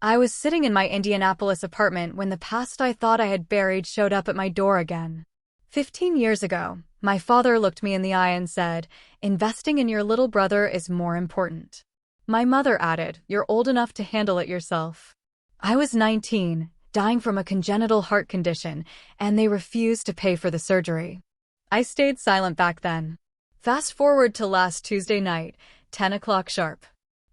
I was sitting in my Indianapolis apartment when the past I thought I had buried showed up at my door again. 15 years ago, my father looked me in the eye and said, "Investing in your little brother is more important." My mother added, "You're old enough to handle it yourself." I was 19, dying from a congenital heart condition, and they refused to pay for the surgery. I stayed silent back then. Fast forward to last Tuesday night, 10 o'clock sharp.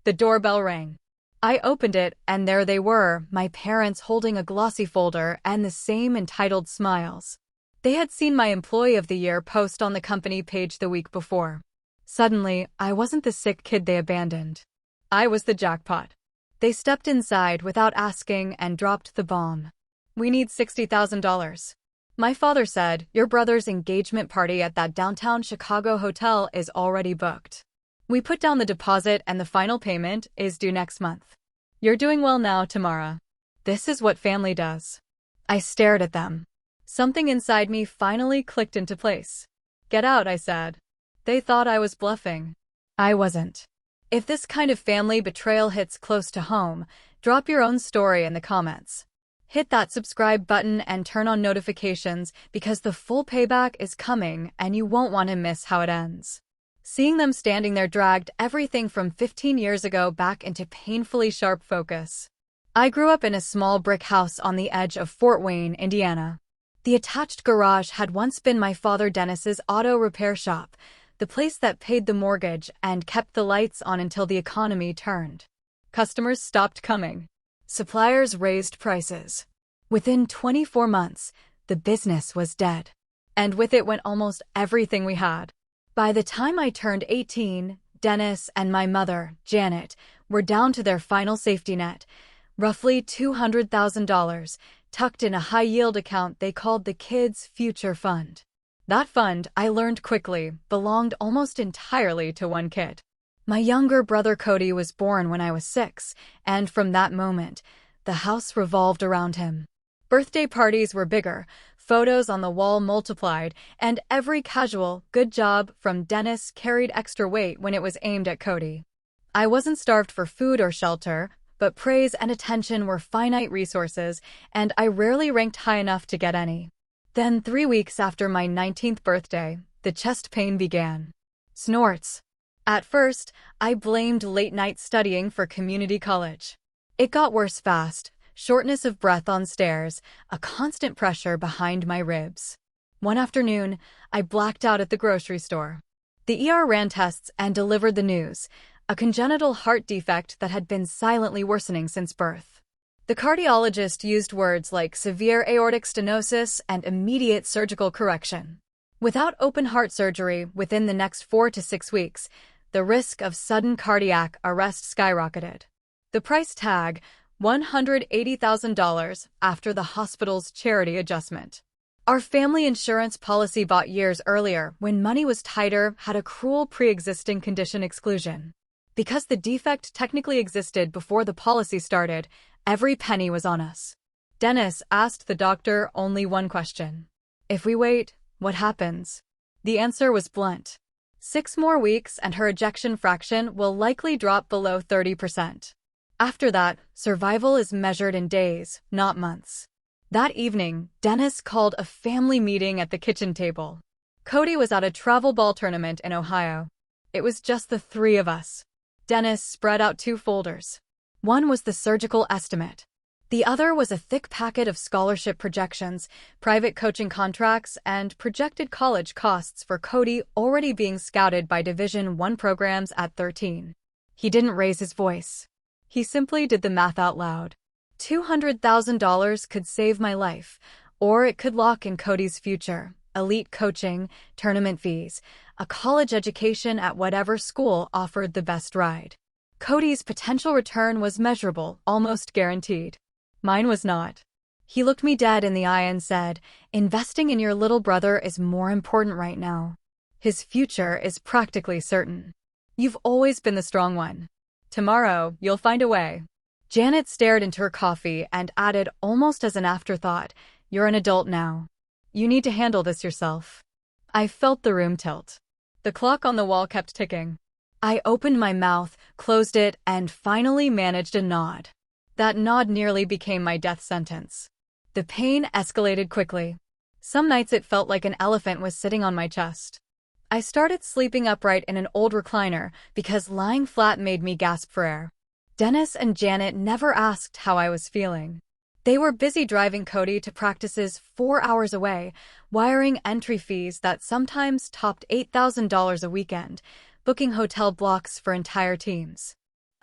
The doorbell rang. I opened it, and there they were, my parents holding a glossy folder and the same entitled smiles. They had seen my Employee of the Year post on the company page the week before. Suddenly, I wasn't the sick kid they abandoned. I was the jackpot. They stepped inside without asking and dropped the bomb. "We need $60,000. My father said, "Your brother's engagement party at that downtown Chicago hotel is already booked. We put down the deposit and the final payment is due next month. You're doing well now, Tamara. This is what family does." I stared at them. Something inside me finally clicked into place. "Get out," I said. They thought I was bluffing. I wasn't. If this kind of family betrayal hits close to home, drop your own story in the comments. Hit that subscribe button and turn on notifications because the full payback is coming and you won't want to miss how it ends. Seeing them standing there dragged everything from 15 years ago back into painfully sharp focus. I grew up in a small brick house on the edge of Fort Wayne, Indiana. The attached garage had once been my father Dennis's auto repair shop, the place that paid the mortgage and kept the lights on until the economy turned. Customers stopped coming. Suppliers raised prices. Within 24 months, the business was dead. And with it went almost everything we had. By the time I turned 18, Dennis and my mother, Janet, were down to their final safety net, roughly $200,000, tucked in a high-yield account they called the Kids' Future Fund. That fund, I learned quickly, belonged almost entirely to one kid. My younger brother Cody was born when I was 6, and from that moment, the house revolved around him. Birthday parties were bigger, photos on the wall multiplied, and every casual "good job" from Dennis carried extra weight when it was aimed at Cody. I wasn't starved for food or shelter, but praise and attention were finite resources, and I rarely ranked high enough to get any. Then 3 weeks after my 19th birthday, the chest pain began. Snorts. At first, I blamed late-night studying for community college. It got worse fast. Shortness of breath on stairs, a constant pressure behind my ribs. One afternoon, I blacked out at the grocery store. The ER ran tests and delivered the news, a congenital heart defect that had been silently worsening since birth. The cardiologist used words like severe aortic stenosis and immediate surgical correction. Without open heart surgery within the next 4 to 6 weeks, the risk of sudden cardiac arrest skyrocketed. The price tag, $180,000 after the hospital's charity adjustment. Our family insurance policy bought years earlier, when money was tighter, had a cruel pre-existing condition exclusion. Because the defect technically existed before the policy started, every penny was on us. Dennis asked the doctor only one question. "If we wait, what happens?" The answer was blunt. 6 more weeks and her ejection fraction will likely drop below 30%. After that, survival is measured in days, not months. That evening, Dennis called a family meeting at the kitchen table. Cody was at a travel ball tournament in Ohio. It was just the 3 of us. Dennis spread out 2 folders. One was the surgical estimate. The other was a thick packet of scholarship projections, private coaching contracts, and projected college costs for Cody already being scouted by Division I programs at 13. He didn't raise his voice. He simply did the math out loud. $200,000 could save my life, or it could lock in Cody's future, elite coaching, tournament fees, a college education at whatever school offered the best ride. Cody's potential return was measurable, almost guaranteed. Mine was not. He looked me dead in the eye and said, "Investing in your little brother is more important right now. His future is practically certain. You've always been the strong one. Tomorrow, you'll find a way." Janet stared into her coffee and added almost as an afterthought, "You're an adult now. You need to handle this yourself." I felt the room tilt. The clock on the wall kept ticking. I opened my mouth, closed it, and finally managed a nod. That nod nearly became my death sentence. The pain escalated quickly. Some nights it felt like an elephant was sitting on my chest. I started sleeping upright in an old recliner because lying flat made me gasp for air. Dennis and Janet never asked how I was feeling. They were busy driving Cody to practices 4 hours away, wiring entry fees that sometimes topped $8,000 a weekend, booking hotel blocks for entire teams.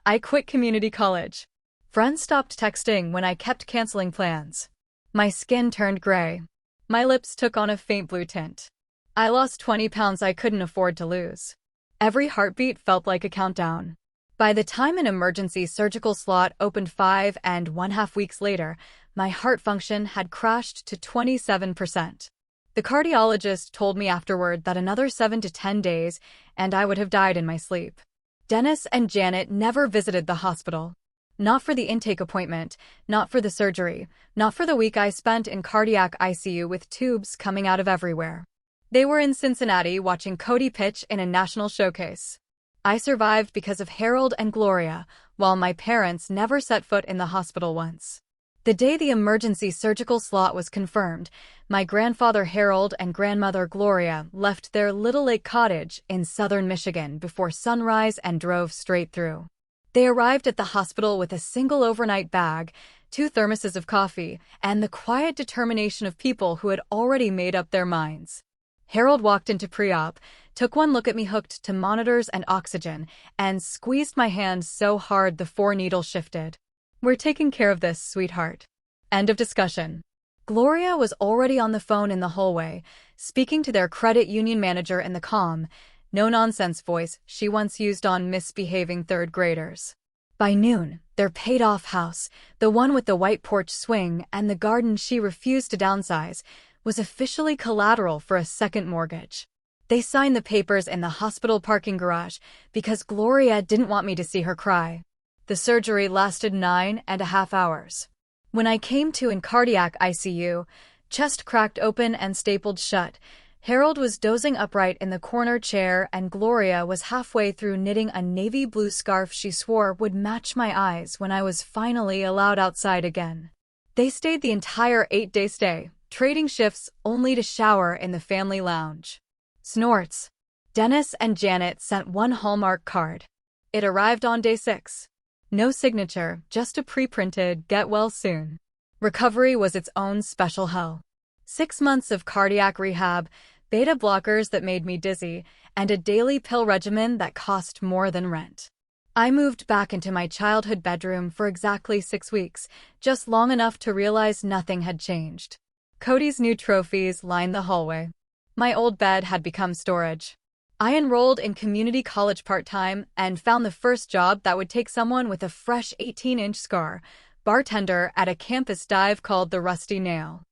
I quit community college. Friends stopped texting when I kept canceling plans. My skin turned gray. My lips took on a faint blue tint. I lost 20 pounds I couldn't afford to lose. Every heartbeat felt like a countdown. By the time an emergency surgical slot opened 5.5 weeks later, my heart function had crashed to 27%. The cardiologist told me afterward that another 7 to 10 days, and I would have died in my sleep. Dennis and Janet never visited the hospital. Not for the intake appointment, not for the surgery, not for the week I spent in cardiac ICU with tubes coming out of everywhere. They were in Cincinnati watching Cody pitch in a national showcase. I survived because of Harold and Gloria, while my parents never set foot in the hospital once. The day the emergency surgical slot was confirmed, my grandfather Harold and grandmother Gloria left their Little Lake cottage in southern Michigan before sunrise and drove straight through. They arrived at the hospital with a single overnight bag, 2 thermoses of coffee, and the quiet determination of people who had already made up their minds. Harold walked into pre-op, took one look at me hooked to monitors and oxygen, and squeezed my hand so hard the 4 needles shifted. "We're taking care of this, sweetheart." End of discussion. Gloria was already on the phone in the hallway, speaking to their credit union manager in the calm, no-nonsense voice she once used on misbehaving third graders. By noon, their paid-off house, the one with the white porch swing and the garden she refused to downsize, was officially collateral for a second mortgage. They signed the papers in the hospital parking garage because Gloria didn't want me to see her cry. The surgery lasted 9.5 hours. When I came to in cardiac ICU, chest cracked open and stapled shut, Harold was dozing upright in the corner chair and Gloria was halfway through knitting a navy blue scarf she swore would match my eyes when I was finally allowed outside again. They stayed the entire 8-day stay, trading shifts only to shower in the family lounge. Snorts. Dennis and Janet sent one Hallmark card. It arrived on day 6. No signature, just a pre-printed "get well soon." Recovery was its own special hell. 6 months of cardiac rehab, beta blockers that made me dizzy, and a daily pill regimen that cost more than rent. I moved back into my childhood bedroom for exactly 6 weeks, just long enough to realize nothing had changed. Cody's new trophies lined the hallway. My old bed had become storage. I enrolled in community college part-time and found the first job that would take someone with a fresh 18-inch scar, bartender at a campus dive called the Rusty Nail.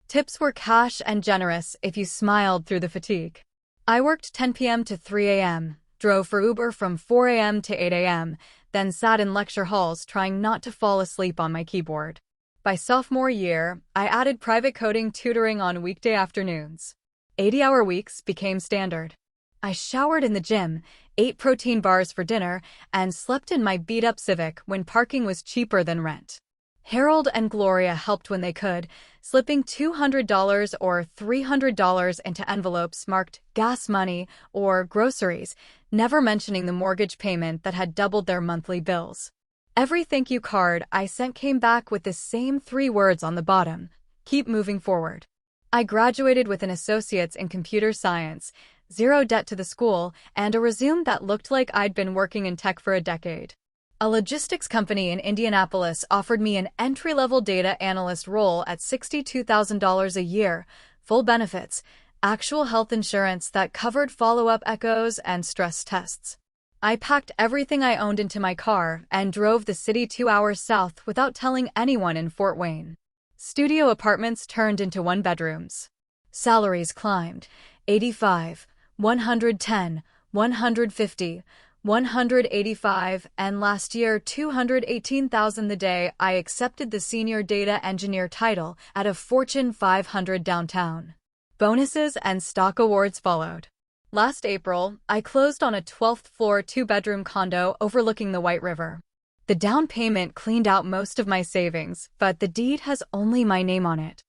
Tips were cash and generous if you smiled through the fatigue. I worked 10 p.m. to 3 a.m., drove for Uber from 4 a.m. to 8 a.m., then sat in lecture halls trying not to fall asleep on my keyboard. By sophomore year, I added private coding tutoring on weekday afternoons. 80-hour weeks became standard. I showered in the gym, ate protein bars for dinner, and slept in my beat-up Civic when parking was cheaper than rent. Harold and Gloria helped when they could, slipping $200 or $300 into envelopes marked gas money or groceries, never mentioning the mortgage payment that had doubled their monthly bills. Every thank you card I sent came back with the same 3 words on the bottom: keep moving forward. I graduated with an associate's in computer science, 0 debt to the school, and a resume that looked like I'd been working in tech for a decade. A logistics company in Indianapolis offered me an entry-level data analyst role at $62,000 a year, full benefits, actual health insurance that covered follow-up echoes and stress tests. I packed everything I owned into my car and drove the city 2 hours south without telling anyone in Fort Wayne. Studio apartments turned into 1-bedrooms. Salaries climbed: 85, 110, 150, 185, and last year $218,000 the day I accepted the senior data engineer title at a Fortune 500 downtown. Bonuses and stock awards followed. Last April, I closed on a 12th-floor 2-bedroom condo overlooking the White River. The down payment cleaned out most of my savings, but the deed has only my name on it.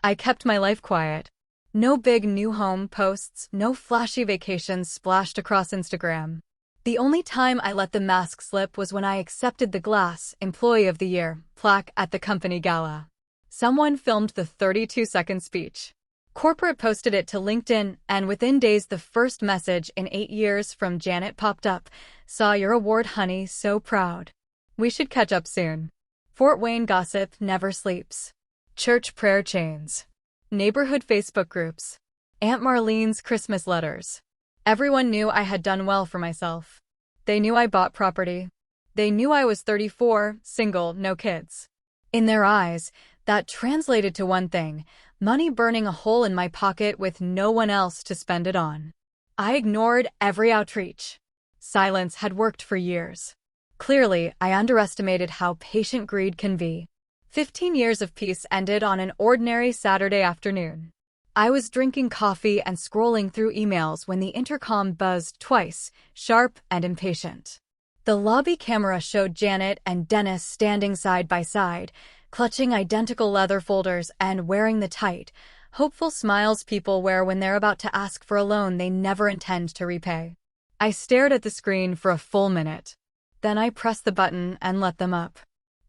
I kept my life quiet. No big new home posts, no flashy vacations splashed across Instagram. The only time I let the mask slip was when I accepted the Glass Employee of the Year plaque at the company gala. Someone filmed the 32-second speech. Corporate posted it to LinkedIn, and within days the first message in 8 years from Janet popped up. Saw your award, honey, so proud. We should catch up soon. Fort Wayne gossip never sleeps. Church prayer chains. Neighborhood Facebook groups. Aunt Marlene's Christmas letters. Everyone knew I had done well for myself. They knew I bought property. They knew I was 34, single, no kids. In their eyes, that translated to one thing: money burning a hole in my pocket with no one else to spend it on. I ignored every outreach. Silence had worked for years. Clearly, I underestimated how patient greed can be. 15 years of peace ended on an ordinary Saturday afternoon. I was drinking coffee and scrolling through emails when the intercom buzzed twice, sharp and impatient. The lobby camera showed Janet and Dennis standing side by side, clutching identical leather folders and wearing the tight, hopeful smiles people wear when they're about to ask for a loan they never intend to repay. I stared at the screen for a full minute. Then I pressed the button and let them up.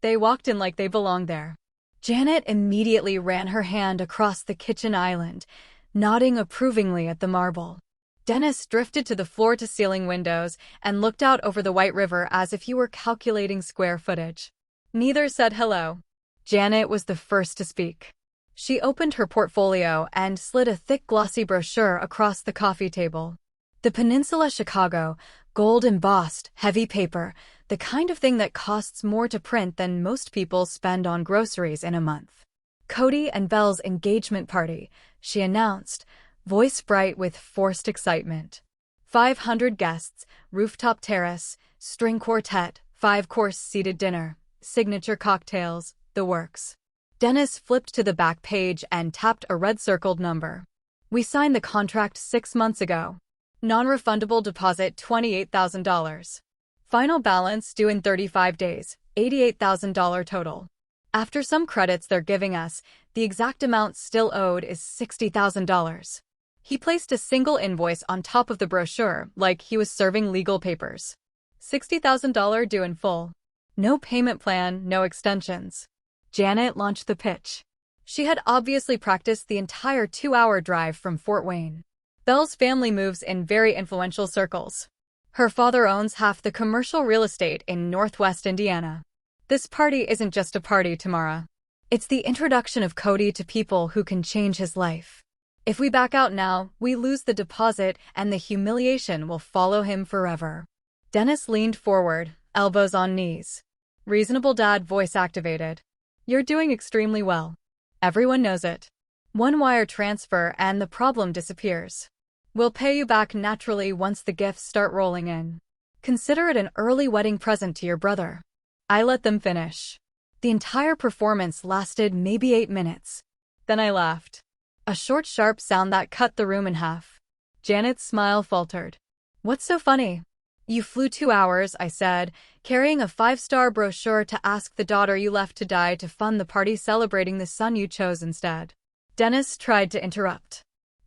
They walked in like they belonged there. Janet immediately ran her hand across the kitchen island, nodding approvingly at the marble. Dennis drifted to the floor-to-ceiling windows and looked out over the White River as if he were calculating square footage. Neither said hello. Janet was the first to speak. She opened her portfolio and slid a thick glossy brochure across the coffee table. The Peninsula Chicago, gold-embossed, heavy paper, the kind of thing that costs more to print than most people spend on groceries in a month. Cody and Belle's engagement party, she announced, voice bright with forced excitement. 500 guests, rooftop terrace, string quartet, 5-course seated dinner, signature cocktails, the works. Dennis flipped to the back page and tapped a red-circled number. We signed the contract 6 months ago. Non-refundable deposit $28,000. Final balance due in 35 days, $88,000 total. After some credits they're giving us, the exact amount still owed is $60,000. He placed a single invoice on top of the brochure, like he was serving legal papers. $60,000 due in full. No payment plan, no extensions. Janet launched the pitch. She had obviously practiced the entire 2-hour drive from Fort Wayne. Belle's family moves in very influential circles. Her father owns half the commercial real estate in Northwest Indiana. This party isn't just a party, Tamara. It's the introduction of Cody to people who can change his life. If we back out now, we lose the deposit and the humiliation will follow him forever. Dennis leaned forward, elbows on knees. Reasonable dad voice activated. You're doing extremely well. Everyone knows it. One wire transfer and the problem disappears. We'll pay you back naturally once the gifts start rolling in. Consider it an early wedding present to your brother. I let them finish. The entire performance lasted maybe 8 minutes. Then I laughed. A short, sharp sound that cut the room in half. Janet's smile faltered. What's so funny? You flew 2 hours, I said, carrying a 5-star brochure to ask the daughter you left to die to fund the party celebrating the son you chose instead. Dennis tried to interrupt.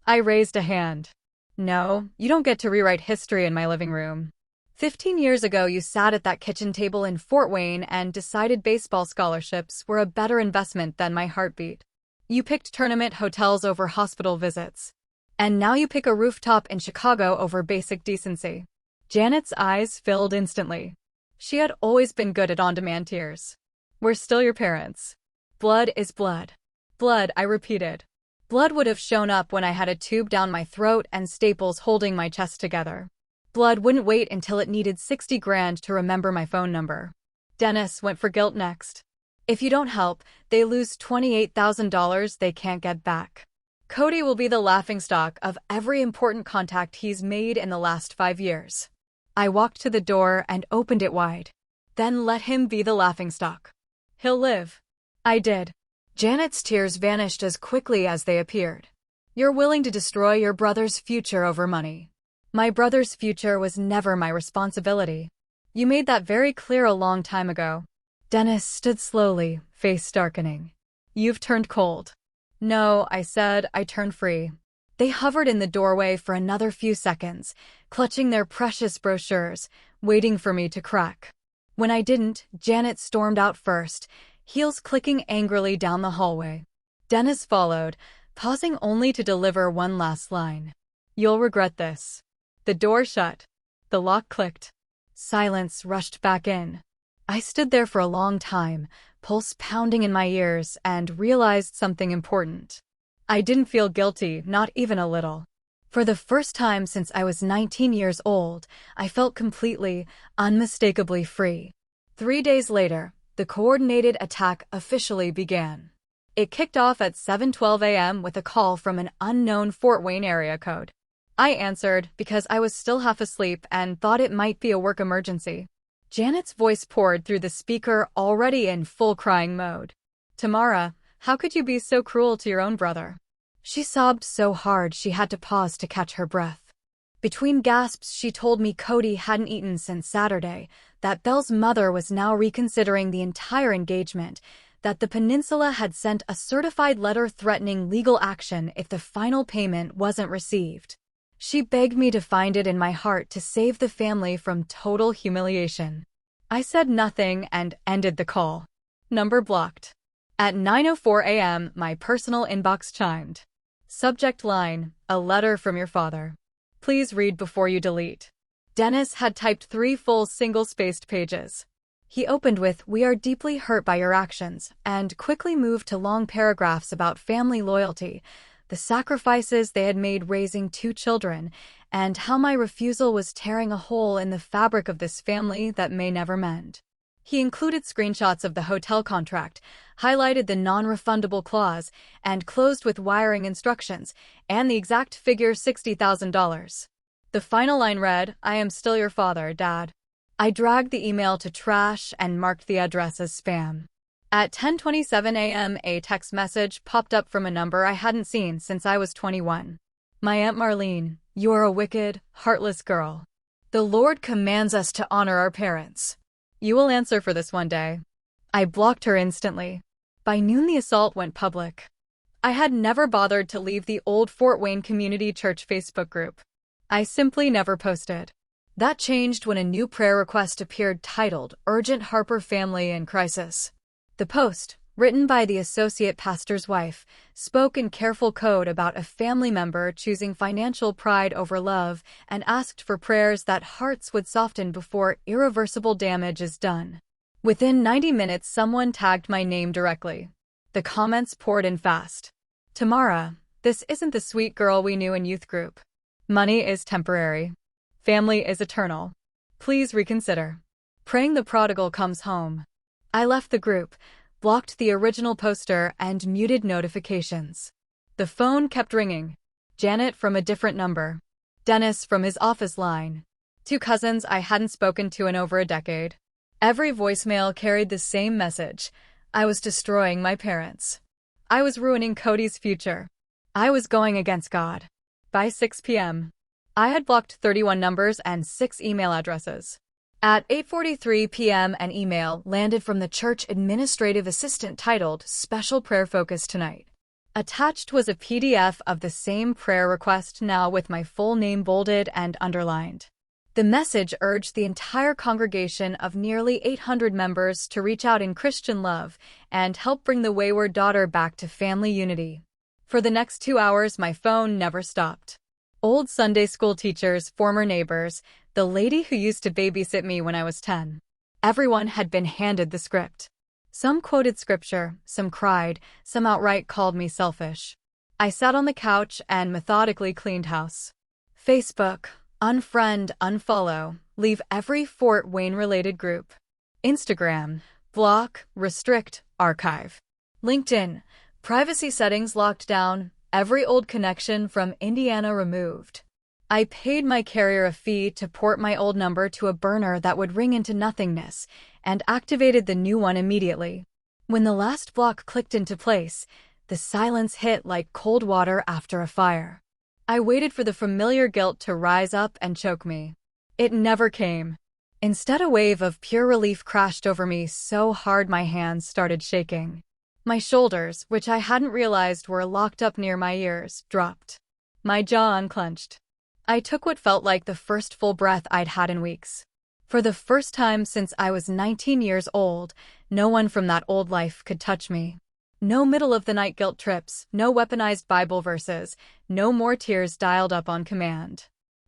I raised a hand. No, you don't get to rewrite history in my living room. 15 years ago you sat at that kitchen table in Fort Wayne and decided baseball scholarships were a better investment than my heartbeat. You picked tournament hotels over hospital visits. And now you pick a rooftop in Chicago over basic decency. Janet's eyes filled instantly. She had always been good at on-demand tears. We're still your parents. Blood is blood. Blood, I repeated. Blood would have shown up when I had a tube down my throat and staples holding my chest together. Blood wouldn't wait until it needed 60 grand to remember my phone number. Dennis went for guilt next. If you don't help, they lose $28,000 they can't get back. Cody will be the laughingstock of every important contact he's made in the last 5 years. I walked to the door and opened it wide. Then let him be the laughingstock. He'll live. I did. Janet's tears vanished as quickly as they appeared. You're willing to destroy your brother's future over money. My brother's future was never my responsibility. You made that very clear a long time ago. Dennis stood slowly, face darkening. You've turned cold. No, I said, I turned free. They hovered in the doorway for another few seconds, clutching their precious brochures, waiting for me to crack. When I didn't, Janet stormed out first, heels clicking angrily down the hallway. Dennis followed, pausing only to deliver one last line. You'll regret this. The door shut. The lock clicked. Silence rushed back in. I stood there for a long time, pulse pounding in my ears, and realized something important. I didn't feel guilty, not even a little. For the first time since I was 19 years old, I felt completely, unmistakably free. 3 days later, the coordinated attack officially began. It kicked off at 7:12 a.m. with a call from an unknown Fort Wayne area code. I answered because I was still half asleep and thought it might be a work emergency. Janet's voice poured through the speaker, already in full crying mode. Tamara, how could you be so cruel to your own brother? She sobbed so hard she had to pause to catch her breath. Between gasps, she told me Cody hadn't eaten since Saturday, that Belle's mother was now reconsidering the entire engagement, that the peninsula had sent a certified letter threatening legal action if the final payment wasn't received. She begged me to find it in my heart to save the family from total humiliation. I said nothing and ended the call. Number blocked. At 9:04 a.m., my personal inbox chimed. Subject line, a letter from your father. Please read before you delete. Dennis had typed 3 full single-spaced pages. He opened with, "We are deeply hurt by your actions," and quickly moved to long paragraphs about family loyalty, the sacrifices they had made raising 2 children, and how my refusal was tearing a hole in the fabric of this family that may never mend. He included screenshots of the hotel contract, highlighted the non-refundable clause, and closed with wiring instructions, and the exact figure $60,000. The final line read, "I am still your father, Dad." I dragged the email to trash and marked the address as spam. At 10:27 a.m., a text message popped up from a number I hadn't seen since I was 21. My Aunt Marlene, you are a wicked, heartless girl. The Lord commands us to honor our parents. You will answer for this one day. I blocked her instantly. By noon, the assault went public. I had never bothered to leave the old Fort Wayne Community Church Facebook group. I simply never posted. That changed when a new prayer request appeared titled, "Urgent Harper Family in Crisis." The post, written by the associate pastor's wife, spoke in careful code about a family member choosing financial pride over love and asked for prayers that hearts would soften before irreversible damage is done. Within 90 minutes, someone tagged my name directly. The comments poured in fast. Tamara, this isn't the sweet girl we knew in youth group. Money is temporary. Family is eternal. Please reconsider. Praying the prodigal comes home. I left the group, blocked the original poster, and muted notifications. The phone kept ringing. Janet from a different number. Dennis from his office line. 2 cousins I hadn't spoken to in over a decade. Every voicemail carried the same message. I was destroying my parents. I was ruining Cody's future. I was going against God. By 6 p.m., I had blocked 31 numbers and 6 email addresses. At 8:43 p.m., an email landed from the church administrative assistant titled, "Special Prayer Focus Tonight." Attached was a PDF of the same prayer request, now with my full name bolded and underlined. The message urged the entire congregation of nearly 800 members to reach out in Christian love and help bring the wayward daughter back to family unity. For the next 2 hours, my phone never stopped. Old Sunday school teachers, former neighbors, the lady who used to babysit me when I was 10. Everyone had been handed the script. Some quoted scripture, some cried, some outright called me selfish. I sat on the couch and methodically cleaned house. Facebook, unfriend, unfollow, leave every Fort Wayne-related group. Instagram, block, restrict, archive. LinkedIn, privacy settings locked down, every old connection from Indiana removed. I paid my carrier a fee to port my old number to a burner that would ring into nothingness, and activated the new one immediately. When the last block clicked into place, the silence hit like cold water after a fire. I waited for the familiar guilt to rise up and choke me. It never came. Instead, a wave of pure relief crashed over me so hard my hands started shaking. My shoulders, which I hadn't realized were locked up near my ears, dropped. My jaw unclenched. I took what felt like the first full breath I'd had in weeks. For the first time since I was 19 years old, no one from that old life could touch me. No middle-of-the-night guilt trips, no weaponized Bible verses, no more tears dialed up on command.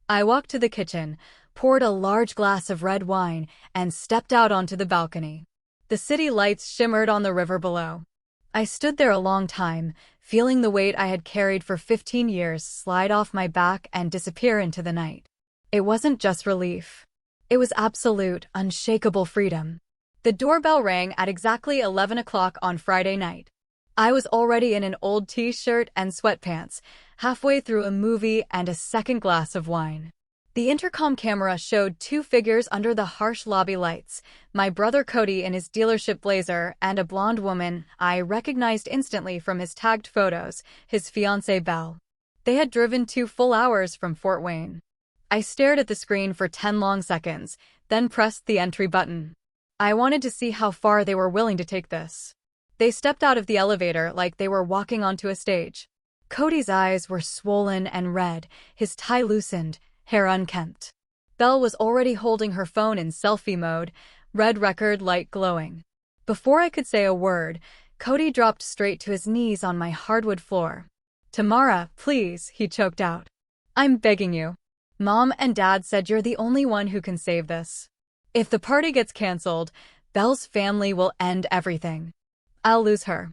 I walked to the kitchen, poured a large glass of red wine, and stepped out onto the balcony. The city lights shimmered on the river below. I stood there a long time, feeling the weight I had carried for 15 years slide off my back and disappear into the night. It wasn't just relief. It was absolute, unshakable freedom. The doorbell rang at exactly 11 o'clock on Friday night. I was already in an old t-shirt and sweatpants, halfway through a movie and a second glass of wine. The intercom camera showed two figures under the harsh lobby lights, my brother Cody in his dealership blazer and a blonde woman I recognized instantly from his tagged photos, his fiancée Belle. They had driven 2 full hours from Fort Wayne. I stared at the screen for 10 long seconds, then pressed the entry button. I wanted to see how far they were willing to take this. They stepped out of the elevator like they were walking onto a stage. Cody's eyes were swollen and red, his tie loosened, hair unkempt. Belle was already holding her phone in selfie mode, red record light glowing. Before I could say a word, Cody dropped straight to his knees on my hardwood floor. "Tamara, please," he choked out. "I'm begging you. Mom and Dad said you're the only one who can save this. If the party gets canceled, Belle's family will end everything. I'll lose her.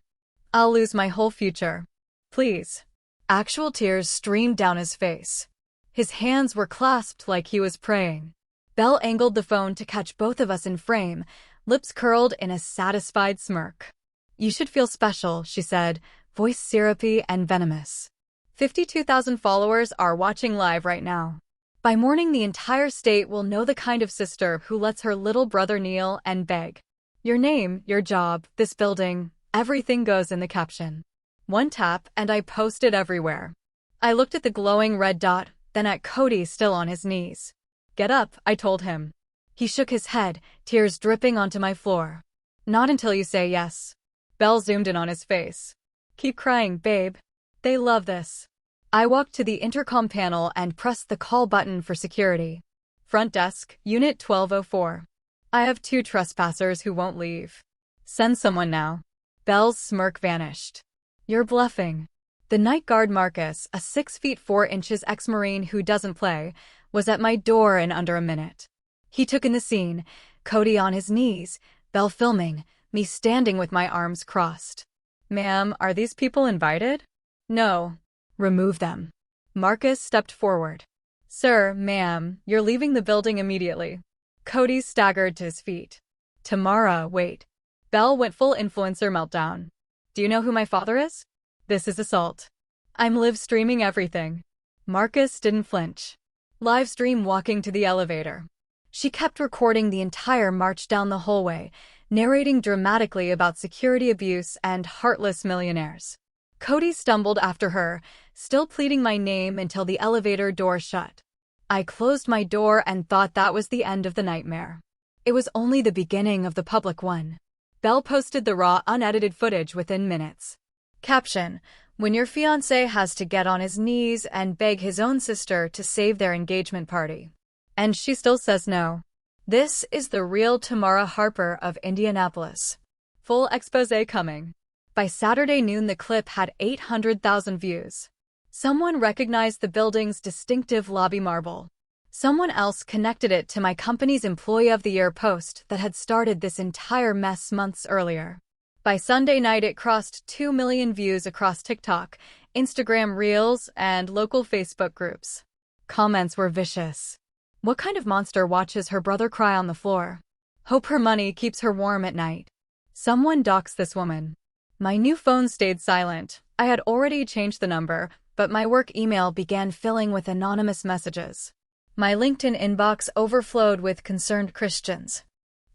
I'll lose my whole future. Please." Actual tears streamed down his face. His hands were clasped like he was praying. Belle angled the phone to catch both of us in frame, lips curled in a satisfied smirk. "You should feel special," she said, voice syrupy and venomous. 52,000 followers are watching live right now. By morning, the entire state will know the kind of sister who lets her little brother kneel and beg. Your name, your job, this building, everything goes in the caption. One tap, and I post it everywhere. I looked at the glowing red dot, then at Cody still on his knees. "Get up," I told him. He shook his head, tears dripping onto my floor. "Not until you say yes." Belle zoomed in on his face. "Keep crying, babe. They love this." I walked to the intercom panel and pressed the call button for security. "Front desk, Unit 1204. I have 2 trespassers who won't leave. Send someone now." Belle's smirk vanished. "You're bluffing." The night guard Marcus, a 6 feet 4 inches ex-Marine who doesn't play, was at my door in under a minute. He took in the scene, Cody on his knees, Belle filming, me standing with my arms crossed. "Ma'am, are these people invited?" "No." "Remove them." Marcus stepped forward. "Sir, ma'am, you're leaving the building immediately." Cody staggered to his feet. "Tamara, wait." Belle went full influencer meltdown. "Do you know who my father is? This is assault. I'm live streaming everything." Marcus didn't flinch. Live stream walking to the elevator. She kept recording the entire march down the hallway, narrating dramatically about security abuse and heartless millionaires. Cody stumbled after her, still pleading my name until the elevator door shut. I closed my door and thought that was the end of the nightmare. It was only the beginning of the public one. Belle posted the raw, unedited footage within minutes. Caption: "When your fiancé has to get on his knees and beg his own sister to save their engagement party. And she still says no. This is the real Tamara Harper of Indianapolis." Full exposé coming. By Saturday noon, the clip had 800,000 views. Someone recognized the building's distinctive lobby marble. Someone else connected it to my company's Employee of the Year post that had started this entire mess months earlier. By Sunday night, it crossed 2 million views across TikTok, Instagram Reels, and local Facebook groups. Comments were vicious. "What kind of monster watches her brother cry on the floor? Hope her money keeps her warm at night. Someone doxed this woman." My new phone stayed silent. I had already changed the number, but my work email began filling with anonymous messages. My LinkedIn inbox overflowed with concerned Christians.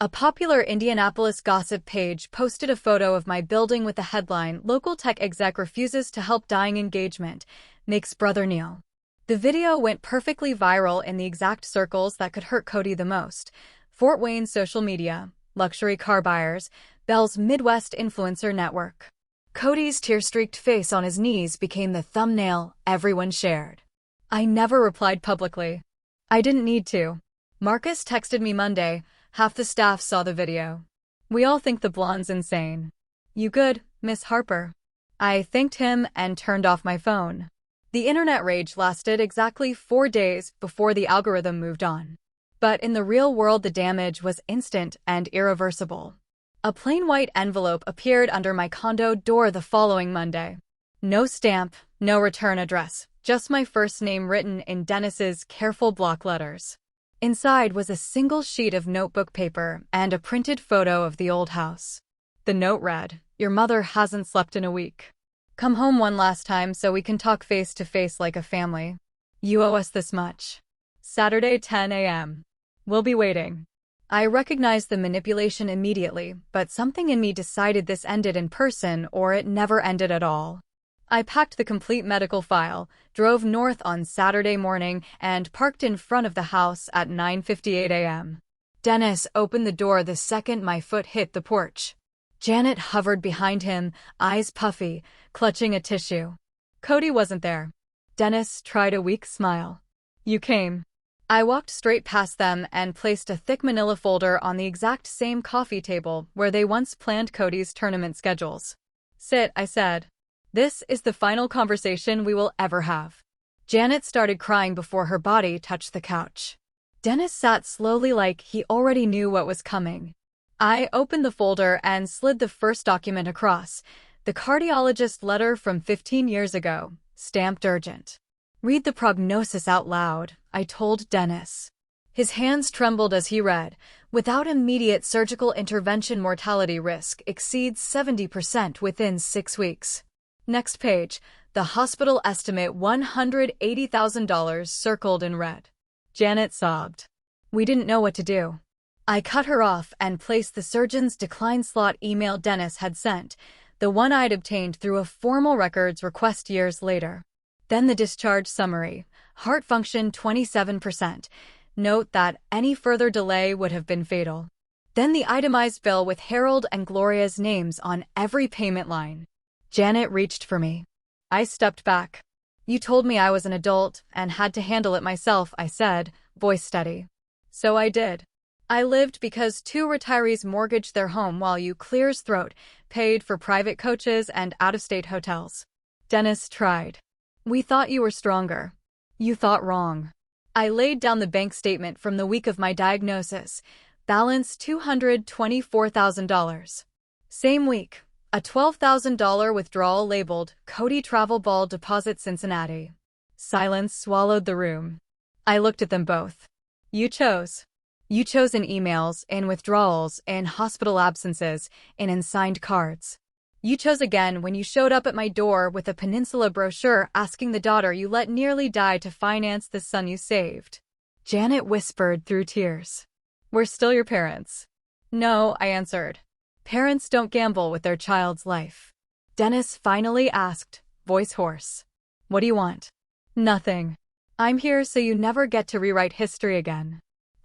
A popular Indianapolis gossip page posted a photo of my building with the headline, "Local tech exec refuses to help dying engagement, makes brother kneel." The video went perfectly viral in the exact circles that could hurt Cody the most. Fort Wayne social media, luxury car buyers, Belle's Midwest influencer network. Cody's tear-streaked face on his knees became the thumbnail everyone shared. I never replied publicly. I didn't need to. Marcus texted me Monday. Half the staff saw the video. We all think the blonde's insane. You good, Miss Harper? I thanked him and turned off my phone. The internet rage lasted exactly 4 days before the algorithm moved on. But in the real world, the damage was instant and irreversible. A plain white envelope appeared under my condo door the following Monday. No stamp, no return address, just my first name written in Dennis's careful block letters. Inside was a single sheet of notebook paper and a printed photo of the old house. The note read, "Your mother hasn't slept in a week. Come home one last time so we can talk face to face like a family. You owe us this much. Saturday 10 a.m. We'll be waiting." I recognized the manipulation immediately, but something in me decided this ended in person or it never ended at all. I packed the complete medical file, drove north on Saturday morning, and parked in front of the house at 9:58 a.m. Dennis opened the door the second my foot hit the porch. Janet hovered behind him, eyes puffy, clutching a tissue. Cody wasn't there. Dennis tried a weak smile. "You came." I walked straight past them and placed a thick manila folder on the exact same coffee table where they once planned Cody's tournament schedules. "Sit," I said. "This is the final conversation we will ever have." Janet started crying before her body touched the couch. Dennis sat slowly like he already knew what was coming. I opened the folder and slid the first document across, the cardiologist letter from 15 years ago, stamped urgent. "Read the prognosis out loud," I told Dennis. His hands trembled as he read. "Without immediate surgical intervention, mortality risk exceeds 70% within 6 weeks. Next page, the hospital estimate $180,000 circled in red." Janet sobbed. We didn't know what to do. I cut her off and placed the surgeon's decline slot email Dennis had sent, the one I'd obtained through a formal records request years later. Then the discharge summary. Heart function 27%. Note that any further delay would have been fatal. Then the itemized bill with Harold and Gloria's names on every payment line. Janet reached for me. I stepped back. "You told me I was an adult and had to handle it myself," I said, voice steady. "So I did. I lived because 2 retirees mortgaged their home while you clears throat, paid for private coaches and out-of-state hotels." Dennis tried. "We thought you were stronger. You thought wrong." I laid down the bank statement from the week of my diagnosis. Balance $224,000. Same week, a $12,000 withdrawal labeled Cody Travel Ball Deposit Cincinnati. Silence swallowed the room. I looked at them both. You chose. You chose in emails, in withdrawals, in hospital absences, in unsigned cards. You chose again when you showed up at my door with a Peninsula brochure asking the daughter you let nearly die to finance the son you saved. Janet whispered through tears. "We're still your parents." "No," I answered. "Parents don't gamble with their child's life." Dennis finally asked, voice hoarse. "What do you want?" "Nothing. I'm here so you never get to rewrite history again."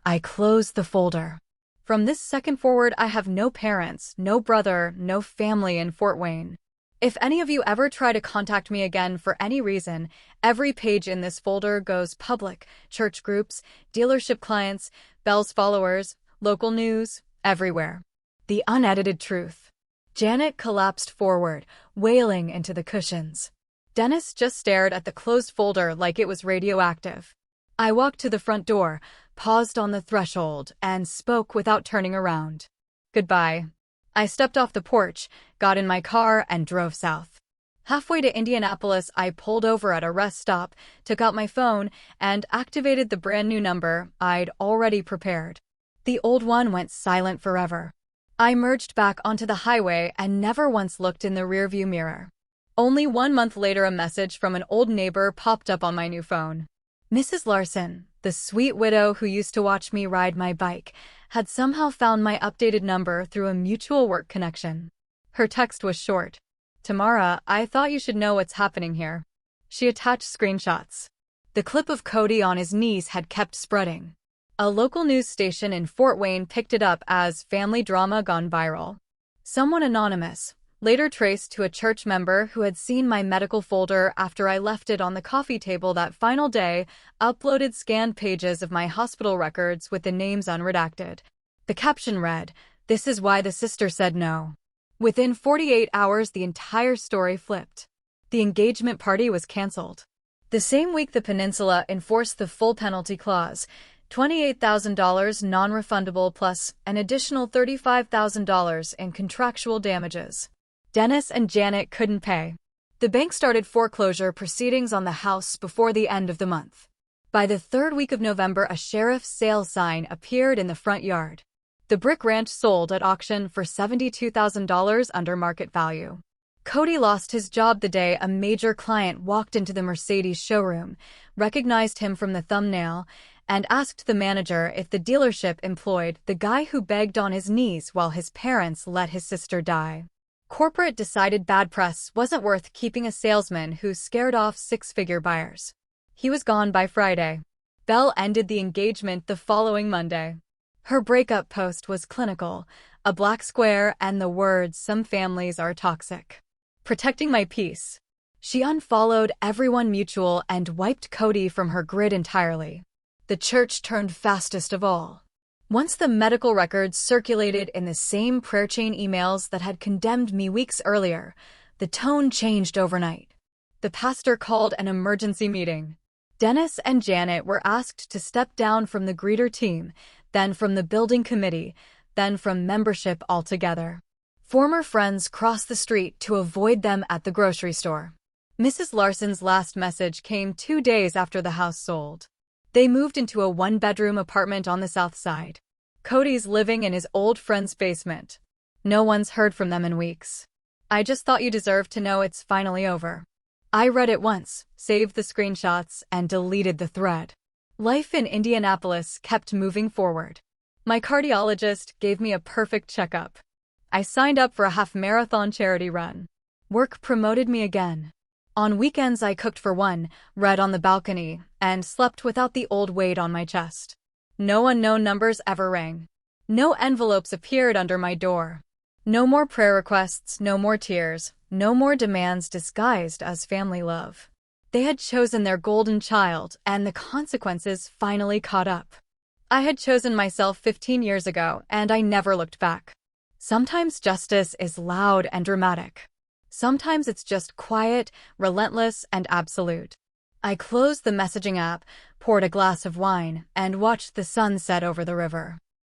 I closed the folder. From this second forward, I have no parents, no brother, no family in Fort Wayne. If any of you ever try to contact me again for any reason, every page in this folder goes public: church groups, dealership clients, Belle's followers, local news, everywhere. The unedited truth. Janet collapsed forward, wailing into the cushions. Dennis just stared at the closed folder like it was radioactive. I walked to the front door, paused on the threshold, and spoke without turning around. "Goodbye." I stepped off the porch, got in my car, and drove south. Halfway to Indianapolis, I pulled over at a rest stop, took out my phone, and activated the brand new number I'd already prepared. The old one went silent forever. I merged back onto the highway and never once looked in the rearview mirror. Only 1 month later, a message from an old neighbor popped up on my new phone. Mrs. Larson, the sweet widow who used to watch me ride my bike, had somehow found my updated number through a mutual work connection. Her text was short. "Tamara, I thought you should know what's happening here." She attached screenshots. The clip of Cody on his knees had kept spreading. A local news station in Fort Wayne picked it up as family drama gone viral. Someone anonymous, later traced to a church member who had seen my medical folder after I left it on the coffee table that final day, uploaded scanned pages of my hospital records with the names unredacted. The caption read, "This is why the sister said no." Within 48 hours, the entire story flipped. The engagement party was canceled. The same week, the Peninsula enforced the full penalty clause, $28,000 non-refundable plus an additional $35,000 in contractual damages. Dennis and Janet couldn't pay. The bank started foreclosure proceedings on the house before the end of the month. By the third week of November, a sheriff's sale sign appeared in the front yard. The brick ranch sold at auction for $72,000 under market value. Cody lost his job the day a major client walked into the Mercedes showroom, recognized him from the thumbnail, and asked the manager if the dealership employed the guy who begged on his knees while his parents let his sister die. Corporate decided bad press wasn't worth keeping a salesman who scared off six-figure buyers. He was gone by Friday. Belle ended the engagement the following Monday. Her breakup post was clinical, a black square and the words, "Some families are toxic." Protecting my peace. She unfollowed everyone mutual and wiped Cody from her grid entirely. The church turned fastest of all. Once the medical records circulated in the same prayer chain emails that had condemned me weeks earlier, the tone changed overnight. The pastor called an emergency meeting. Dennis and Janet were asked to step down from the greeter team, then from the building committee, then from membership altogether. Former friends crossed the street to avoid them at the grocery store. Mrs. Larson's last message came 2 days after the house sold. They moved into a one-bedroom apartment on the south side. Cody's living in his old friend's basement. No one's heard from them in weeks. "I just thought you deserved to know it's finally over." I read it once, saved the screenshots, and deleted the thread. Life in Indianapolis kept moving forward. My cardiologist gave me a perfect checkup. I signed up for a half-marathon charity run. Work promoted me again. On weekends I cooked for one, read on the balcony, and slept without the old weight on my chest. No unknown numbers ever rang. No envelopes appeared under my door. No more prayer requests, no more tears, no more demands disguised as family love. They had chosen their golden child, and the consequences finally caught up. I had chosen myself 15 years ago, and I never looked back. Sometimes justice is loud and dramatic. Sometimes it's just quiet, relentless, and absolute. I closed the messaging app, poured a glass of wine, and watched the sun set over the river.